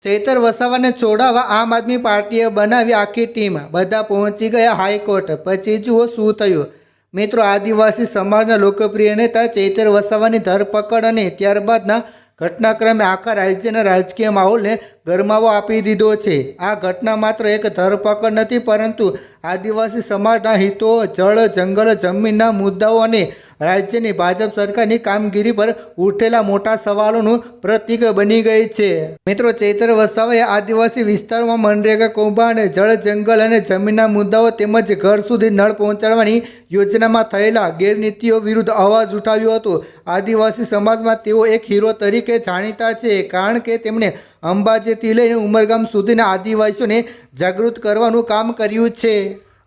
ચૈતર વસાવાને છોડાવવા આમ આદમી પાર્ટીએ બનાવી આખી ટીમ, બધા પહોંચી ગયા હાઈકોર્ટ, પછી જુઓ શું થયું। મિત્રો, આદિવાસી સમાજના લોકપ્રિય નેતા ચૈતર વસાવાની ધરપકડ અને ત્યારબાદના ઘટનાક્રમે આખા રાજ્યના રાજકીય માહોલને ગરમાવો આપી દીધો છે। આ ઘટના માત્ર એક ધરપકડ નથી, પરંતુ આદિવાસી સમાજના હિતો, જળ, જંગલ, જમીનના મુદ્દાઓ અને રાજ્યની ભાજપ સરકારની કામગીરી પર ઉઠેલા મોટા સવાલોનું પ્રતીક બની ગઈ છે। મિત્રો, ચૈતર વસાવાએ આદિવાસી વિસ્તારોમાં મનરેગા કૌભાંડ, જળ, જંગલ અને જમીનના મુદ્દાઓ તેમજ ઘર સુધી નળ પહોંચાડવાની યોજનામાં થયેલા ગેરનીતિઓ વિરુદ્ધ અવાજ ઉઠાવ્યો હતો। આદિવાસી સમાજમાં તેઓ એક હીરો તરીકે જાણીતા છે, કારણ કે તેમણે અંબાજીથી લઈને ઉમરગામ સુધીના આદિવાસીઓને જાગૃત કરવાનું કામ કર્યું છે।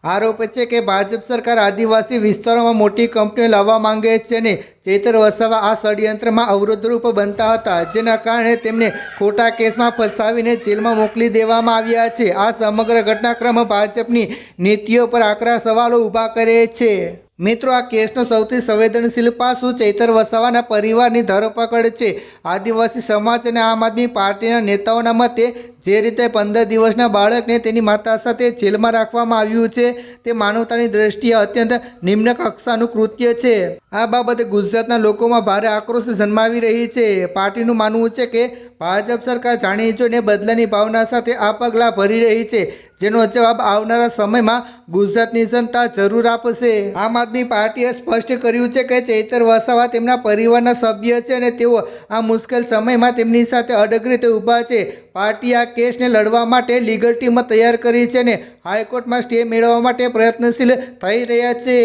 આરોપ છે કે ભાજપ સરકાર આદિવાસી વિસ્તારોમાં મોટી કંપનીઓ લાવવા માંગે છે અને ચૈતર વસાવા આ ષડયંત્રમાં અવરોધરૂપ બનતા હતા, જેના કારણે તેમને ખોટા કેસમાં ફસાવીને જેલમાં મોકલી દેવામાં આવ્યા છે। આ સમગ્ર ઘટનાક્રમ ભાજપની નીતિઓ પર આકરા સવાલો ઊભા કરે છે। મિત્રો, આ કેસનો સૌથી સંવેદનશીલ પાસું ચૈતર વસાવાના પરિવારની ધરપકડ છે। આદિવાસી સમાજ અને આમ આદમી પાર્ટીના નેતાઓના મતે જે રીતે 15 દિવસના બાળકને તેની માતા સાથે જેલમાં રાખવામાં આવ્યું છે, તે માનવતાની દ્રષ્ટિએ અત્યંત નિમ્ન કક્ષાનું કૃત્ય છે। આ બાબતે ગુજરાતના લોકોમાં ભારે આક્રોશ જન્માવી રહી છે। પાર્ટીનું માનવું છે કે ભાજપ સરકાર જાણી જોઈને બદલાની ભાવના સાથે આ પગલાં ભરી રહી છે, જેનો જવાબ આવનારા સમયમાં ગુજરાતની જનતા જરૂર આપશે। આમ આદમી પાર્ટીએ સ્પષ્ટ કર્યું છે કે ચૈતર વસાવા તેમના પરિવારના સભ્ય છે અને તેઓ આ મુશ્કેલ સમયમાં તેમની સાથે અડગ રીતે ઊભા છે। પાર્ટીએ આ કેસને લડવા માટે લીગલ ટીમ તૈયાર કરી છે અને હાઈકોર્ટમાં સ્ટે મેળવવા માટે પ્રયત્નશીલ થઈ રહ્યા છે।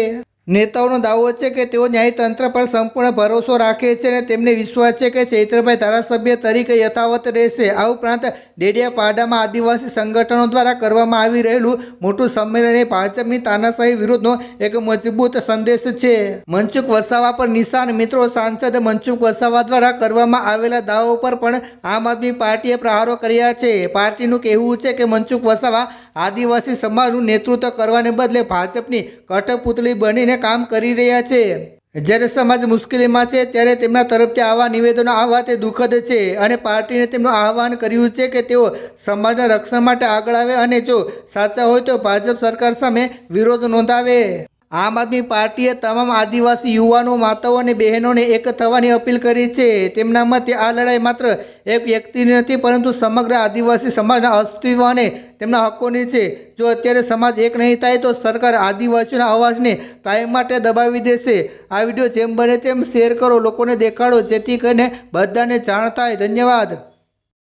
નેતાઓનો દાવો છે કે તેઓ ન્યાયતંત્ર પર સંપૂર્ણ ભરોસો રાખે છે અને તેમને વિશ્વાસ છે કે ચૈતરભાઈ ધારાસભ્ય તરીકે યથાવત રહેશે। આ ઉપરાંત ડેડિયાપાડામાં આદિવાસી સંગઠનો દ્વારા કરવામાં આવી રહેલું મોટું સંમેલન એ ભાજપની તાનાશાહી વિરુદ્ધનો એક મજબૂત સંદેશ છે। મનસુખ વસાવા પર નિશાન। મિત્રો, સાંસદ મનસુખ વસાવા દ્વારા કરવામાં આવેલા દાવો પર પણ આમ આદમી પાર્ટીએ પ્રહારો કર્યા છે। પાર્ટીનું કહેવું છે કે મનસુખ વસાવા આદિવાસી સમાજનું નેતૃત્વ કરવાને બદલે ભાજપની કઠપુતળી બનીને કામ કરી રહ્યા છે। જ્યારે સમાજ મુશ્કેલીમાં છે ત્યારે તેમના તરફથી આવા નિવેદનો આવવા તે દુઃખદ છે અને પાર્ટીને તેમનું આહવાન કર્યું છે કે તેઓ સમાજના રક્ષણ માટે આગળ આવે અને જો સાચા હોય તો ભાજપ સરકાર સામે વિરોધ નોંધાવે। આમ આદમી પાર્ટીએ તમામ આદિવાસી યુવાનો, માતાઓ અને બહેનોને એક થવાની અપીલ કરી છે। તેમના મતે આ લડાઈ માત્ર એક વ્યક્તિની નથી, પરંતુ સમગ્ર આદિવાસી સમાજના અસ્તિત્વ અને તેમના હક્કોની છે। જો અત્યારે સમાજ એક નહીં થાય તો સરકાર આદિવાસીઓના અવાજને કાયમ માટે દબાવી દેશે। આ વિડીયો જેમ બને તેમ શેર કરો, લોકોને દેખાડો, જેથી કરીને બધાને જાણ થાય। ધન્યવાદ।